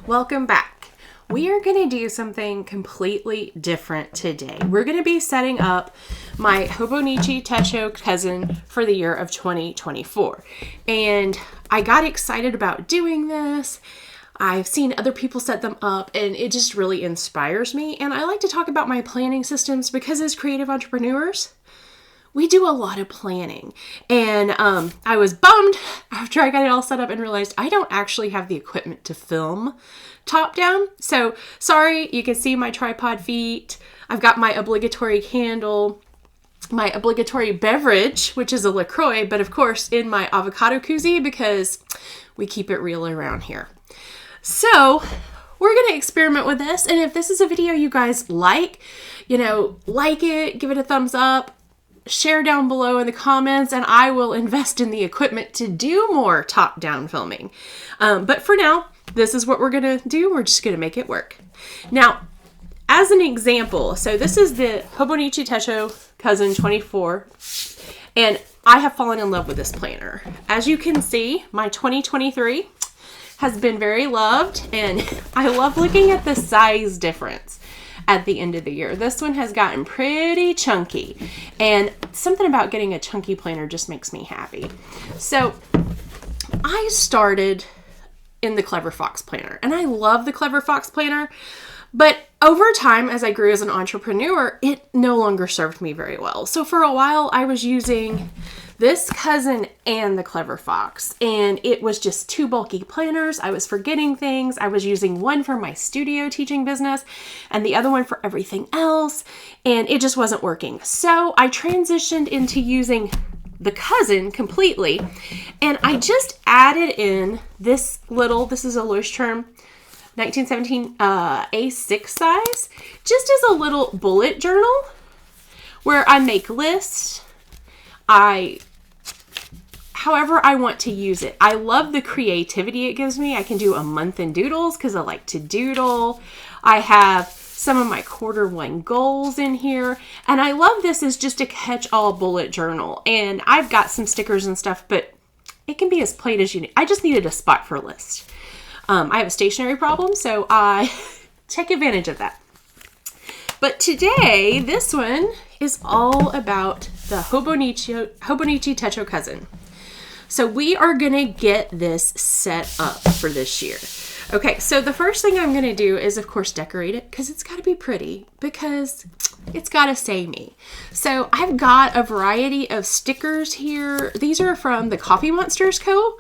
Welcome back. We are going to do something completely different today. We're going to be setting up my Hobonichi Cousin for the year of 2024. And I got excited about doing this. I've seen other people set them up and it just really inspires me. And I like to talk about my planning systems because as creative entrepreneurs, we do a lot of planning. And I was bummed after I got it all set up and realized I don't actually have the equipment to film top down. So sorry, you can see my tripod feet. I've got my obligatory candle, my obligatory beverage, which is a LaCroix, but of course in my avocado koozie because we keep it real around here. So we're going to experiment with this. And if this is a video you guys like it, give it a thumbs up. Share down below in the comments and I will invest in the equipment to do more top-down filming. But for now, this is what we're going to do. We're just going to make it work. Now, as an example, so this is the Hobonichi Cousin 24, and I have fallen in love with this planner. As you can see, my 2023 has been very loved, and I love looking at the size difference at the end of the year. This one has gotten pretty chunky, and something about getting a chunky planner just makes me happy. So I started in the Clever Fox planner, and I love the Clever Fox planner, but over time, as I grew as an entrepreneur, it no longer served me very well. So for a while, I was using this Cousin and the Clever Fox, and it was just two bulky planners. I was forgetting things. I was using one for my studio teaching business and the other one for everything else, and it just wasn't working. So I transitioned into using the Cousin completely, and I just added in this is a Leuchtturm 1917 A6 size, just as a little bullet journal where I make lists. However I want to use it. I love the creativity it gives me. I can do a month in doodles because I like to doodle. I have some of my quarter-one goals in here. And I love this as just a catch-all bullet journal. And I've got some stickers and stuff, but it can be as plain as you need. I just needed a spot for a list. I have a stationery problem, so I take advantage of that. But today, this one is all about the Hobonichi Cousin. So we are going to get this set up for this year. Okay, so the first thing I'm going to do is, of course, decorate it because it's got to be pretty because it's got to say me. So I've got a variety of stickers here. These are from the Coffee Monsters Co.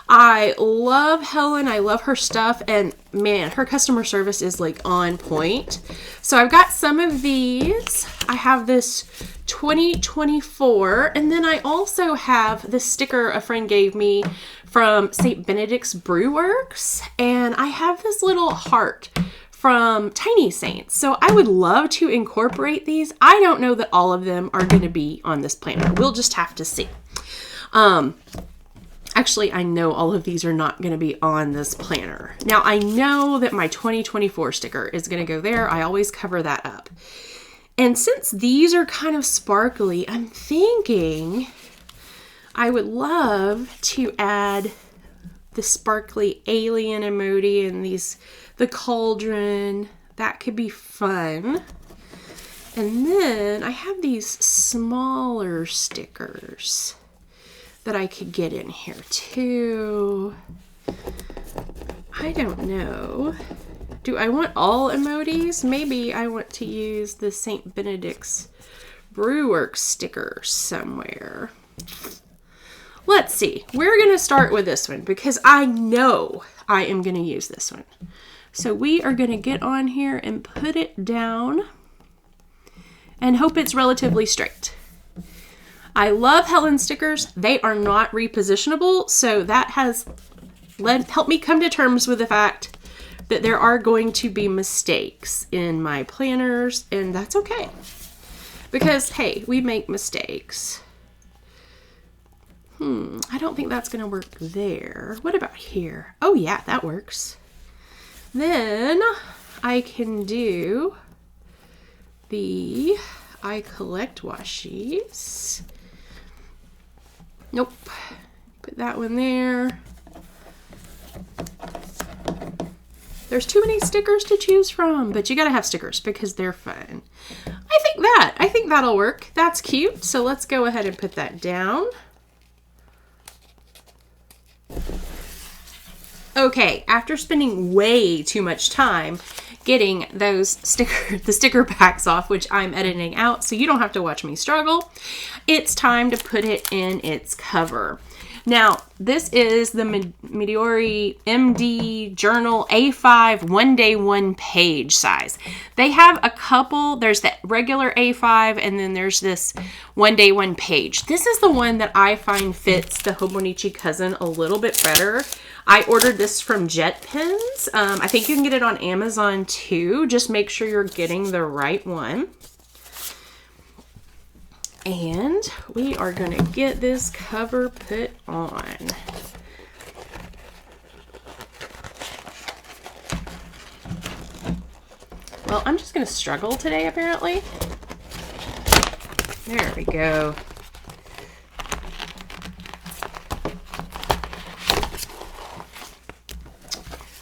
I love Helen. I love her stuff. And man, her customer service is like on point. So I've got some of these. I have this 2024. And then I also have this sticker a friend gave me from St. Benedict's Brew Works. And I have this little heart from Tiny Saints. So I would love to incorporate these. I don't know that all of them are going to be on this planner. We'll just have to see. Actually, I know all of these are not going to be on this planner. Now, I know that my 2024 sticker is going to go there. I always cover that up. And since these are kind of sparkly, I'm thinking I would love to add the sparkly alien emoji and the cauldron. That could be fun. And then I have these smaller stickers that I could get in here too. I don't know. Do I want all emojis? Maybe I want to use the St. Benedict's Brewworks sticker somewhere. Let's see. We're going to start with this one because I know I am going to use this one. So we are going to get on here and put it down and hope it's relatively straight. I love Helen stickers. They are not repositionable, so that has helped me come to terms with the fact that there are going to be mistakes in my planners, and that's okay. Because, hey, we make mistakes. I don't think that's going to work there. What about here? Oh, yeah, that works. Then I can do the I collect washies. Nope. Put that one there. There's too many stickers to choose from, but you gotta have stickers because they're fun. I think that'll work. That's cute. So let's go ahead and put that down. Okay, after spending way too much time getting the sticker packs off, which I'm editing out so you don't have to watch me struggle, it's time to put it in its cover. Now, this is the Midori MD Journal A5 one day, one page size. They have a couple. There's the regular A5 and then there's this one day, one page. This is the one that I find fits the Hobonichi Cousin a little bit better. I ordered this from Jet Pens. I think you can get it on Amazon too. Just make sure you're getting the right one. And we are going to get this cover put on. Well, I'm just going to struggle today, apparently. There we go.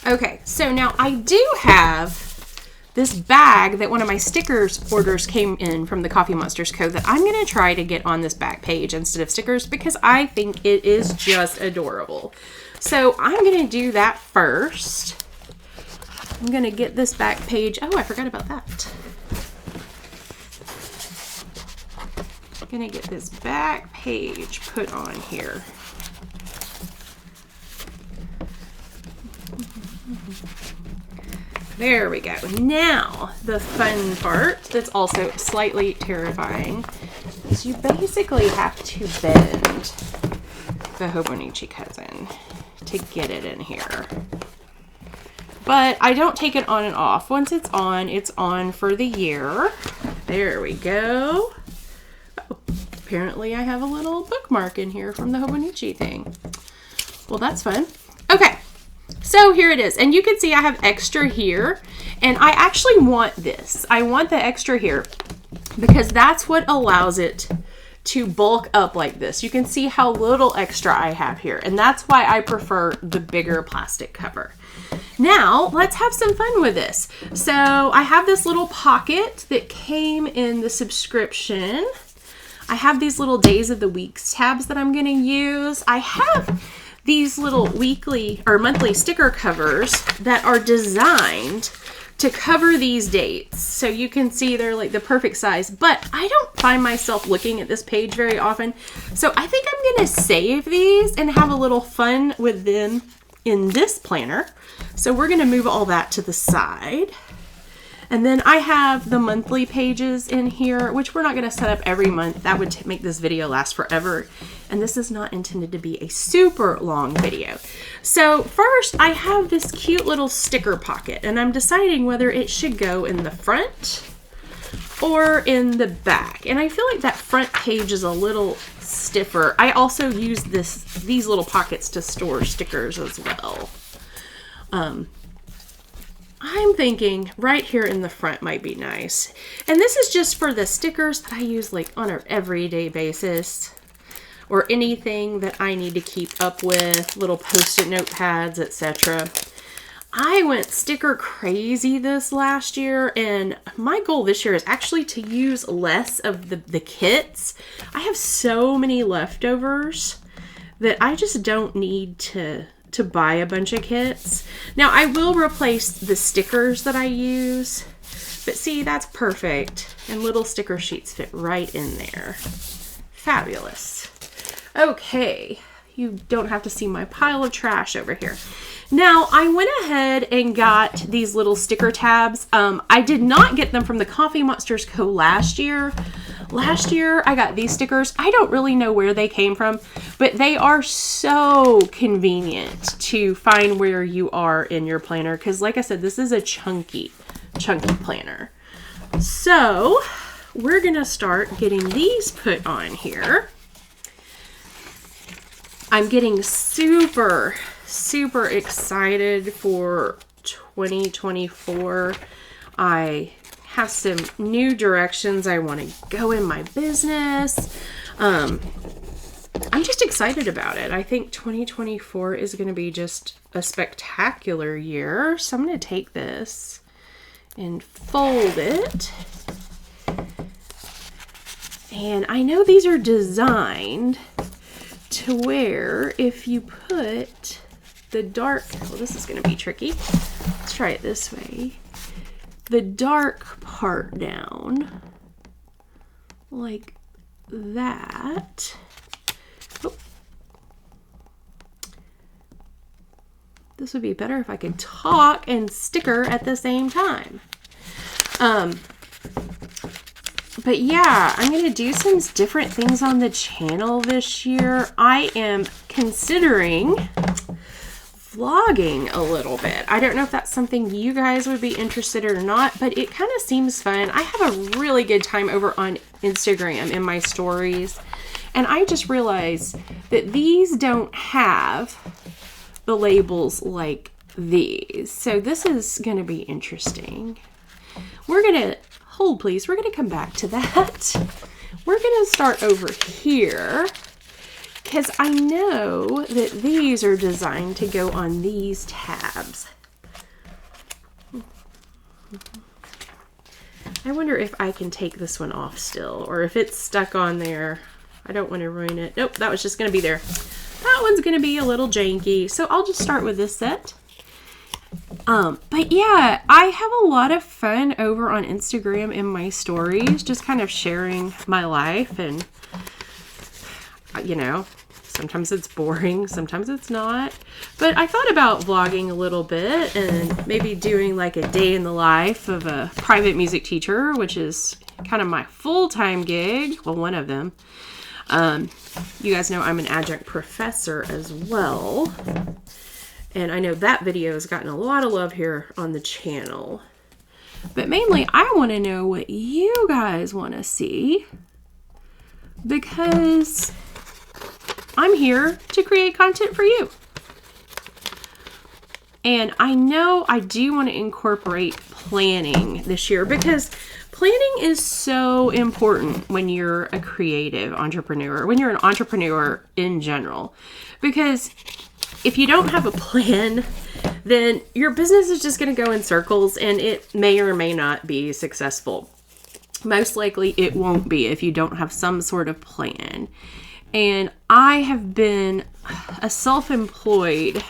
Okay, so now I do have this bag that one of my stickers orders came in from the Coffee Monsters Co. that I'm going to try to get on this back page instead of stickers because I think it is just adorable. So I'm going to do that first. I'm going to get this back page. Oh, I forgot about that. I'm going to get this back page put on here. There we go. Now, the fun part that's also slightly terrifying is you basically have to bend the Hobonichi Cousin to get it in here. But I don't take it on and off. Once it's on for the year. There we go. Oh, apparently I have a little bookmark in here from the Hobonichi thing. Well, that's fun. Okay. So here it is, and you can see I have extra here, and I actually want this. I want the extra here because that's what allows it to bulk up like this. You can see how little extra I have here, and that's why I prefer the bigger plastic cover. Now, let's have some fun with this. So I have this little pocket that came in the subscription. I have these little days of the weeks tabs that I'm going to use. I have these little weekly or monthly sticker covers that are designed to cover these dates. So you can see they're like the perfect size, but I don't find myself looking at this page very often. So I think I'm going to save these and have a little fun with them in this planner. So we're going to move all that to the side. And then I have the monthly pages in here, which we're not going to set up every month. That would make this video last forever. And this is not intended to be a super long video. So first I have this cute little sticker pocket, and I'm deciding whether it should go in the front or in the back. And I feel like that front page is a little stiffer. I also use these little pockets to store stickers as well. I'm thinking right here in the front might be nice. And this is just for the stickers that I use like on an everyday basis, or anything that I need to keep up with, little post-it notepads, etc. I went sticker crazy this last year, and my goal this year is actually to use less of the kits. I have so many leftovers that I just don't need to buy a bunch of kits. Now I will replace the stickers that I use, but see, that's perfect. And little sticker sheets fit right in there. Fabulous. Okay, you don't have to see my pile of trash over here. Now I went ahead and got these little sticker tabs. I did not get them from the Coffee Monsters Co. last year. Last year I got these stickers. I don't really know where they came from, but they are so convenient to find where you are in your planner, because like I said, this is a chunky planner. So we're gonna start getting these put on here. I'm getting super excited for 2024. I have some new directions I want to go in my business. I'm just excited about it. I think 2024 is going to be just a spectacular year. So I'm going to take this and fold it. And I know these are designed to where if you put the dark, well, this is going to be tricky. Let's try it this way. The dark part down like that. Oh. This would be better if I could talk and sticker at the same time. But yeah, I'm going to do some different things on the channel this year. I am considering vlogging a little bit. I don't know if that's something you guys would be interested in or not, but it kind of seems fun. I have a really good time over on Instagram in my stories, and I just realized that these don't have the labels like these. So this is going to be interesting. We're going to hold, please. We're going to come back to that. We're going to start over here because I know that these are designed to go on these tabs. I wonder if I can take this one off still, or if it's stuck on there. I don't want to ruin it. Nope, that was just going to be there. That one's going to be a little janky, so I'll just start with this set. But yeah, I have a lot of fun over on Instagram in my stories, just kind of sharing my life, and you know, sometimes it's boring, sometimes it's not. But I thought about vlogging a little bit and maybe doing like a day in the life of a private music teacher, which is kind of my full-time gig. Well, one of them. You guys know I'm an adjunct professor as well. And I know that video has gotten a lot of love here on the channel. But mainly, I want to know what you guys want to see, because I'm here to create content for you. And I know I do want to incorporate planning this year, because planning is so important when you're a creative entrepreneur, when you're an entrepreneur in general. Because if you don't have a plan, then your business is just going to go in circles, and it may or may not be successful. Most likely it won't be if you don't have some sort of plan. And I have been a self-employed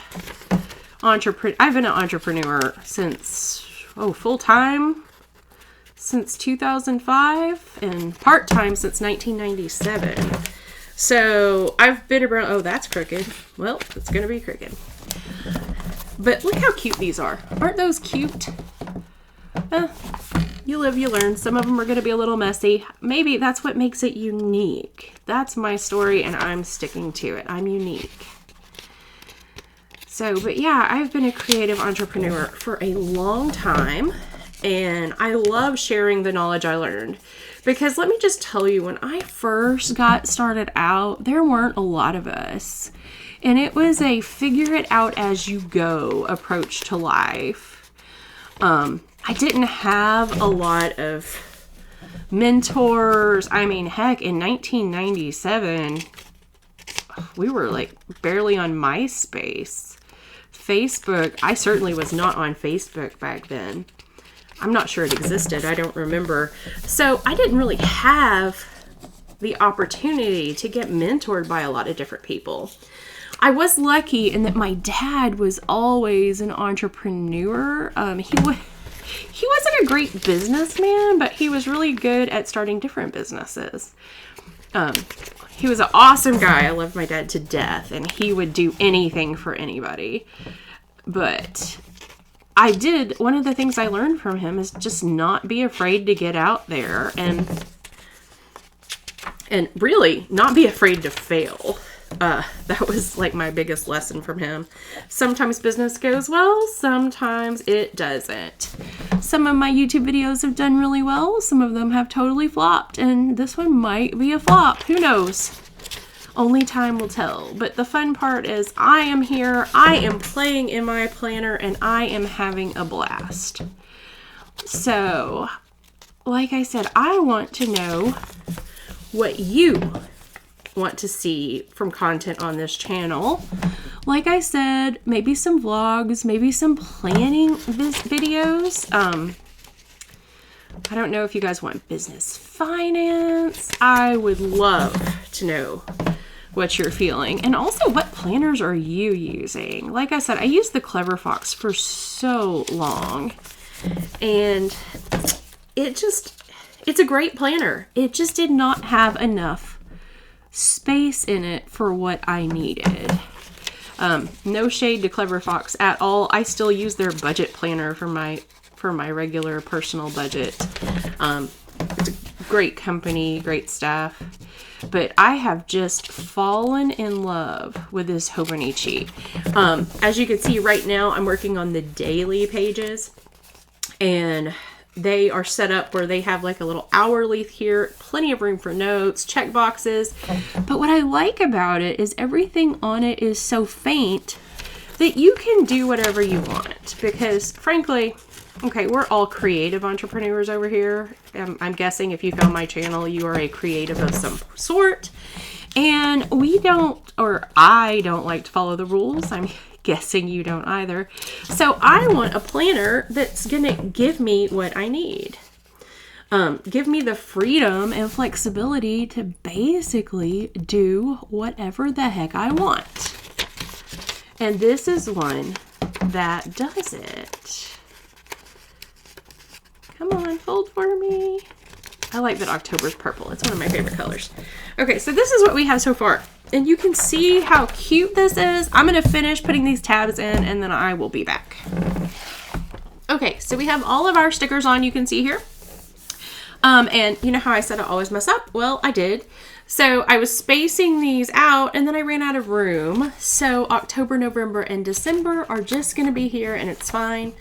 entrepreneur. I've been an entrepreneur since, full-time since 2005 and part-time since 1997. So I've been around, oh, that's crooked. Well, it's going to be crooked. But look how cute these are. Aren't those cute? You live, you learn. Some of them are going to be a little messy. Maybe that's what makes it unique. That's my story, and I'm sticking to it. I'm unique. So, but yeah, I've been a creative entrepreneur for a long time, and I love sharing the knowledge I learned. Because let me just tell you, when I first got started out, there weren't a lot of us. And it was a figure it out as you go approach to life. I didn't have a lot of mentors. I mean, heck, in 1997, we were like barely on MySpace. Facebook, I certainly was not on Facebook back then. I'm not sure it existed. I don't remember. So I didn't really have the opportunity to get mentored by a lot of different people. I was lucky in that my dad was always an entrepreneur. He wasn't a great businessman, but he was really good at starting different businesses. He was an awesome guy. I loved my dad to death, and he would do anything for anybody. But one of the things I learned from him is just not be afraid to get out there and really not be afraid to fail. That was like my biggest lesson from him. Sometimes business goes well, sometimes it doesn't. Some of my YouTube videos have done really well. Some of them have totally flopped, and this one might be a flop. Who knows? Only time will tell. But the fun part is I am here, I am playing in my planner, and I am having a blast. So, like I said, I want to know what you want to see from content on this channel. Like I said, maybe some vlogs, maybe some planning videos. I don't know if you guys want business finance. I would love to know what you're feeling. And also, what planners are you using? Like I said, I used the Clever Fox for so long. And it's a great planner. It just did not have enough space in it for what I needed. No shade to Clever Fox at all. I still use their budget planner for my regular personal budget. It's a great company, great staff. But I have just fallen in love with this Hobonichi. As you can see right now, I'm working on the daily pages. And they are set up where they have like a little hourly here, plenty of room for notes, check boxes. But what I like about it is everything on it is so faint that you can do whatever you want. Because frankly, okay, we're all creative entrepreneurs over here. I'm guessing if you found my channel, you are a creative of some sort. And I don't like to follow the rules. I'm guessing you don't either. So I want a planner that's gonna give me what I need. Give me the freedom and flexibility to basically do whatever the heck I want. And this is one that does it. Come on, fold for me. I like that October's purple. It's one of my favorite colors. Okay, so this is what we have so far. And you can see how cute this is. I'm going to finish putting these tabs in and then I will be back. Okay, so we have all of our stickers on, you can see here. And you know how I said I always mess up? Well, I did. So I was spacing these out and then I ran out of room. So October, November, and December are just going to be here and it's fine.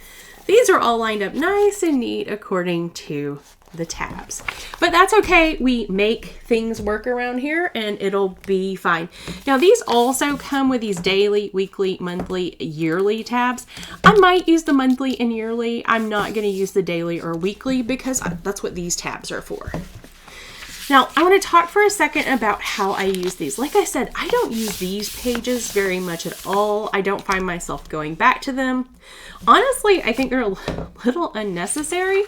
These are all lined up nice and neat according to the tabs. But that's okay. We make things work around here and it'll be fine. Now these also come with these daily, weekly, monthly, yearly tabs. I might use the monthly and yearly. I'm not going to use the daily or weekly because that's what these tabs are for. Now I want to talk for a second about how I use these. Like I said, I don't use these pages very much at all. I don't find myself going back to them. Honestly, I think they're a little unnecessary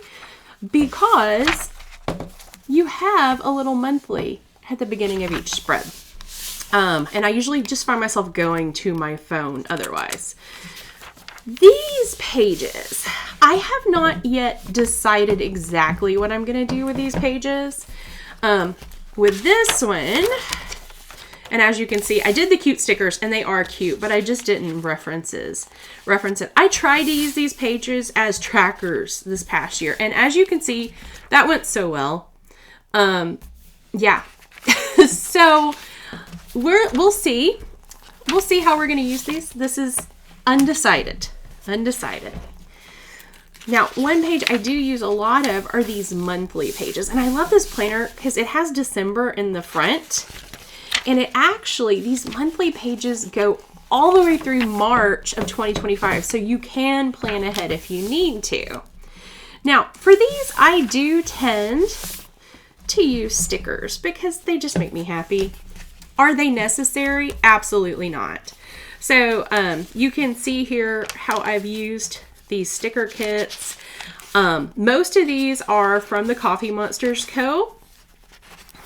because you have a little monthly at the beginning of each spread. And I usually just find myself going to my phone otherwise. These pages, I have not yet decided exactly what I'm going to do with these pages. With this one, and as you can see, I did the cute stickers and they are cute, but I just didn't reference it. I tried to use these pages as trackers this past year. And as you can see, that went so well. Yeah. So we'll see. We'll see how we're going to use these. This is undecided. Now, one page I do use a lot of are these monthly pages. And I love this planner because it has December in the front. And it actually, these monthly pages go all the way through March of 2025. So you can plan ahead if you need to. Now, for these, I do tend to use stickers because they just make me happy. Are they necessary? Absolutely not. So you can see here how I've used these sticker kits. Most of these are from the Coffee Monsters Co.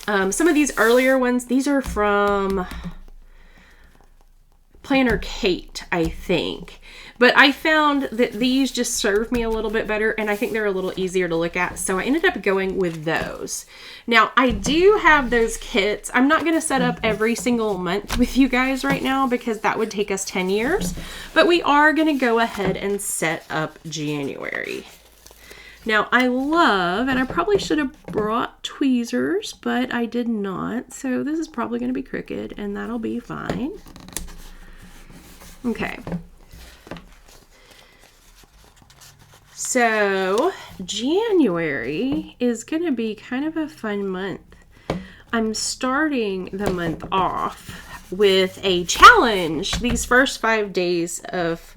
Some of these earlier ones, these are from Planner Kate, I think. But I found that these just serve me a little bit better and I think they're a little easier to look at. So I ended up going with those. Now I do have those kits. I'm not going to set up every single month with you guys right now because that would take us 10 years. But we are going to go ahead and set up January. Now I love, and I probably should have brought tweezers, but I did not. So this is probably going to be crooked and that'll be fine. Okay. So January is going to be kind of a fun month. I'm starting the month off with a challenge. These first 5 days of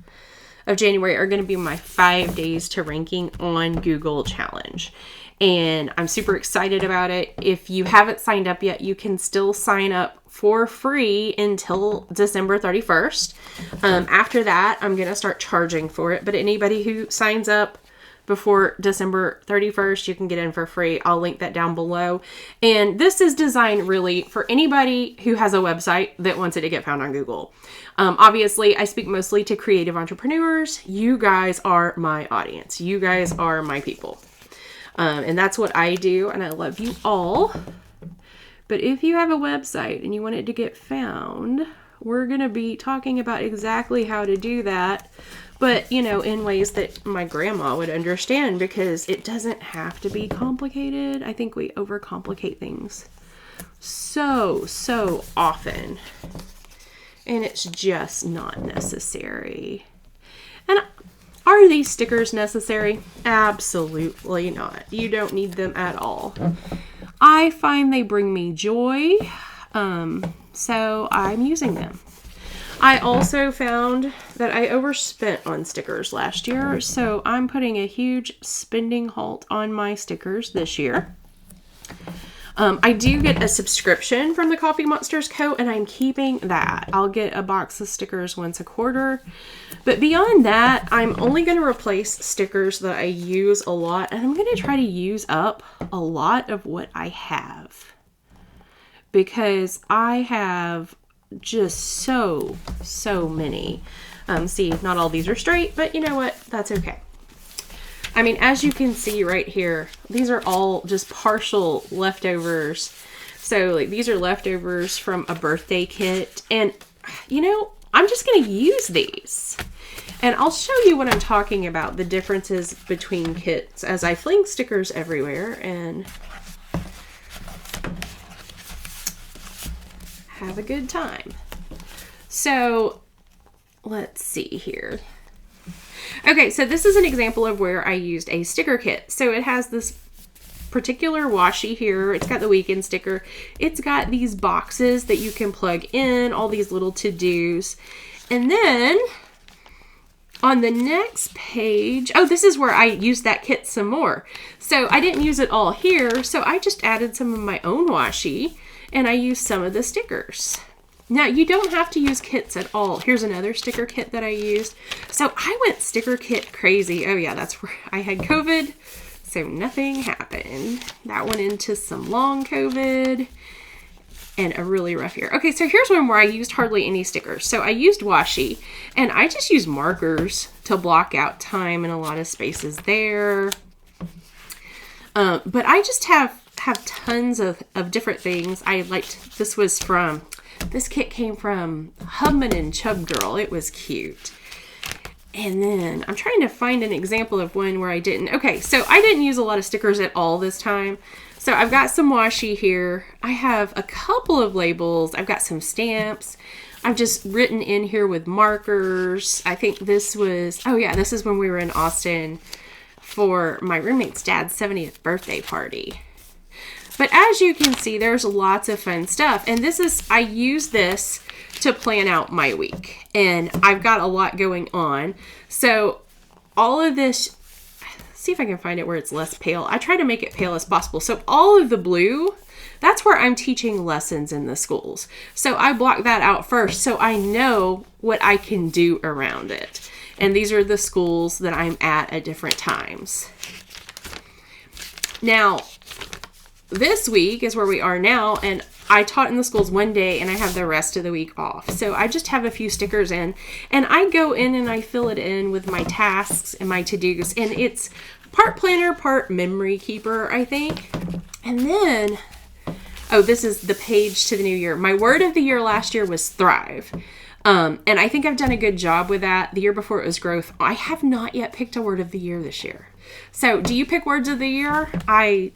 January are going to be my 5 days to ranking on Google challenge. And I'm super excited about it. If you haven't signed up yet, you can still sign up for free until December 31st. After that, I'm going to start charging for it. But anybody who signs up before December 31st, you can get in for free. I'll link that down below. And this is designed really for anybody who has a website that wants it to get found on Google. Obviously, I speak mostly to creative entrepreneurs. You guys are my audience. You guys are my people. And that's what I do. And I love you all. But if you have a website and you want it to get found, we're going to be talking about exactly how to do that. But, you know, in ways that my grandma would understand, because it doesn't have to be complicated. I think we overcomplicate things so often. And it's just not necessary. And are these stickers necessary? Absolutely not. You don't need them at all. I find they bring me joy, so I'm using them. I also found that I overspent on stickers last year, so I'm putting a huge spending halt on my stickers this year. I do get a subscription from the Coffee Monsters Co., and I'm keeping that. I'll get a box of stickers once a quarter. But beyond that, I'm only going to replace stickers that I use a lot, and I'm going to try to use up a lot of what I have. Because I have just so many. See, not all these are straight, but you know what? That's okay. I mean, as you can see right here, these are all just partial leftovers. So like these are leftovers from a birthday kit. And you know, I'm just going to use these. And I'll show you what I'm talking about, the differences between kits, as I fling stickers everywhere and have a good time. So let's see here. Okay, so this is an example of where I used a sticker kit. So it has this particular washi here. It's got the weekend sticker. It's got these boxes that you can plug in, all these little to-dos. And then on the next page, oh, this is where I used that kit some more. So I didn't use it all here, so I just added some of my own washi and I used some of the stickers. Now, you don't have to use kits at all. Here's another sticker kit that I used. So I went sticker kit crazy. Oh yeah, that's where I had COVID, so nothing happened. That went into some long COVID and a really rough year. Okay, so here's one where I used hardly any stickers. So I used washi, and I just used markers to block out time and a lot of spaces there. But I just have tons of different things. I liked, this kit came from Hubman and Chub Girl. It was cute. And then I'm trying to find an example of one where I didn't. Okay, so I didn't use a lot of stickers at all this time. So I've got some washi here. I have a couple of labels. I've got some stamps. I've just written in here with markers. I think this was, oh yeah, this is when we were in Austin for my roommate's dad's 70th birthday party. But as you can see, there's lots of fun stuff. And this is, I use this to plan out my week. And I've got a lot going on. So all of this, see if I can find it where it's less pale. I try to make it pale as possible. So all of the blue, that's where I'm teaching lessons in the schools. So I block that out first so I know what I can do around it. And these are the schools that I'm at different times. Now, this week is where we are now, and I taught in the schools one day and I have the rest of the week off. So I just have a few stickers in, and I go in and I fill it in with my tasks and my to-dos, and it's part planner, part memory keeper, I think. And then, oh, this is the page to the new year. My word of the year last year was thrive. And I think I've done a good job with that. The year before it was growth. I have not yet picked a word of the year this year. So do you pick words of the year? I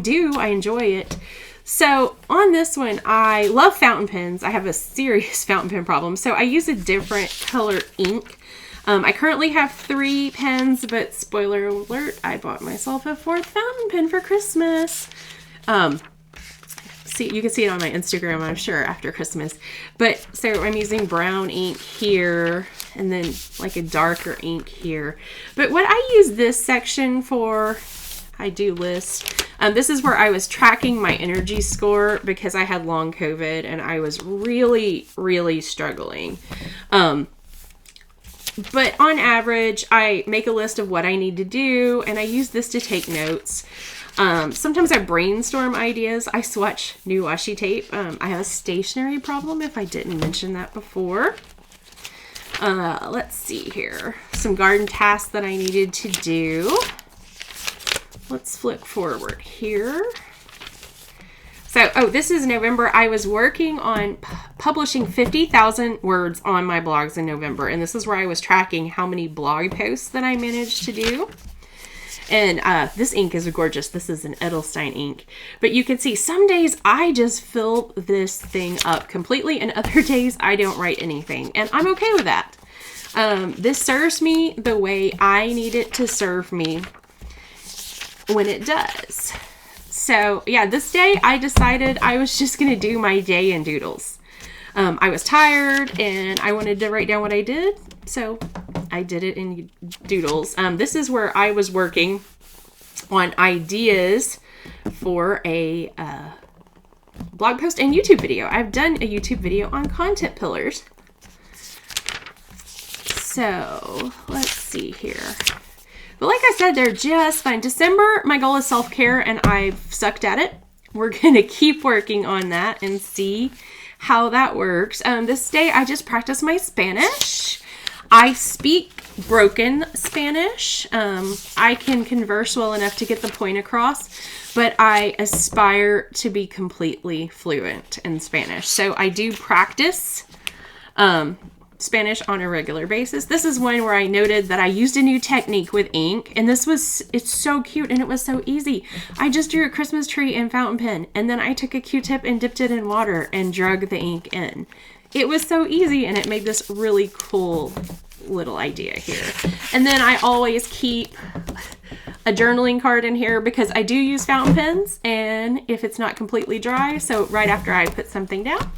do. I enjoy it. So on this one, I love fountain pens. I have a serious fountain pen problem. So I use a different color ink. I currently have 3 pens, but spoiler alert, I bought myself a 4th fountain pen for Christmas. See, you can see it on my Instagram, I'm sure, after Christmas. But so I'm using brown ink here and then like a darker ink here. But what I use this section for, I do list. This is where I was tracking my energy score because I had long COVID and I was really, really struggling. But on average, I make a list of what I need to do, and I use this to take notes. Sometimes I brainstorm ideas. I swatch new washi tape. I have a stationery problem, if I didn't mention that before. Let's see here. Some garden tasks that I needed to do. Let's flip forward here. So, this is November. I was working on publishing 50,000 words on my blogs in November. And this is where I was tracking how many blog posts that I managed to do. And this ink is gorgeous. This is an Edelstein ink. But you can see some days I just fill this thing up completely. And other days I don't write anything. And I'm okay with that. This serves me the way I need it to serve me when it does. So yeah, this day I decided I was just going to do my day in doodles. I was tired and I wanted to write down what I did. So I did it in doodles. This is where I was working on ideas for a blog post and YouTube video. I've done a YouTube video on content pillars. So let's see here. But like I said, they're just fun. December, my goal is self-care, and I've sucked at it. We're going to keep working on that and see how that works. This day, I just practiced my Spanish. I speak broken Spanish. I can converse well enough to get the point across, but I aspire to be completely fluent in Spanish. So I do practice Spanish on a regular basis. This is one where I noted that I used a new technique with ink, and it's so cute and it was so easy. I just drew a Christmas tree in fountain pen, and then I took a Q-tip and dipped it in water and drug the ink in. It was so easy, and it made this really cool little idea here. And then I always keep a journaling card in here because I do use fountain pens, and if it's not completely dry, so right after I put something down,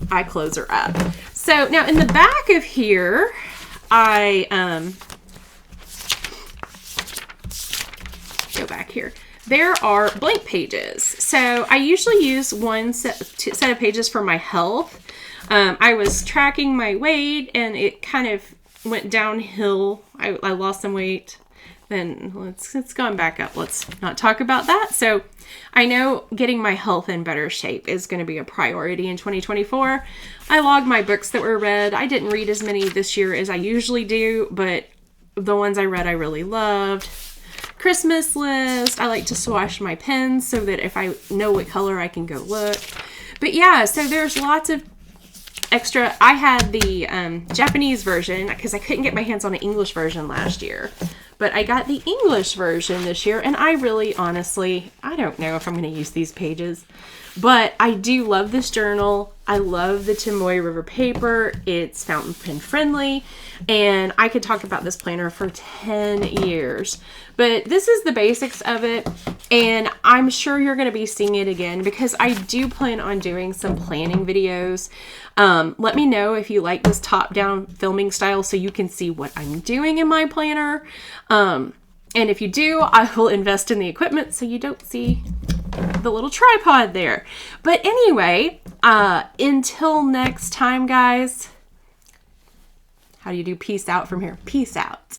I close her up. So now in the back of here, I go back here. There are blank pages. So I usually use one set of pages for my health. I was tracking my weight and it kind of went downhill. I lost some weight. Then it's gone back up. Let's not talk about that. So I know getting my health in better shape is going to be a priority in 2024. I logged my books that were read. I didn't read as many this year as I usually do, but the ones I read I really loved. Christmas list. I like to swatch my pens so that if I know what color I can go look. But yeah, so there's lots of extra. I had the Japanese version because I couldn't get my hands on an English version last year. But I got the English version this year, and I really, honestly, I don't know if I'm going to use these pages. But I do love this journal. I love the Tomoe River paper. It's fountain pen friendly, and I could talk about this planner for 10 years. But this is the basics of it, and I'm sure you're going to be seeing it again because I do plan on doing some planning videos. Let me know if you like this top-down filming style so you can see what I'm doing in my planner. And if you do, I will invest in the equipment so you don't see the little tripod there. But anyway, until next time, guys, how do you do peace out from here? Peace out.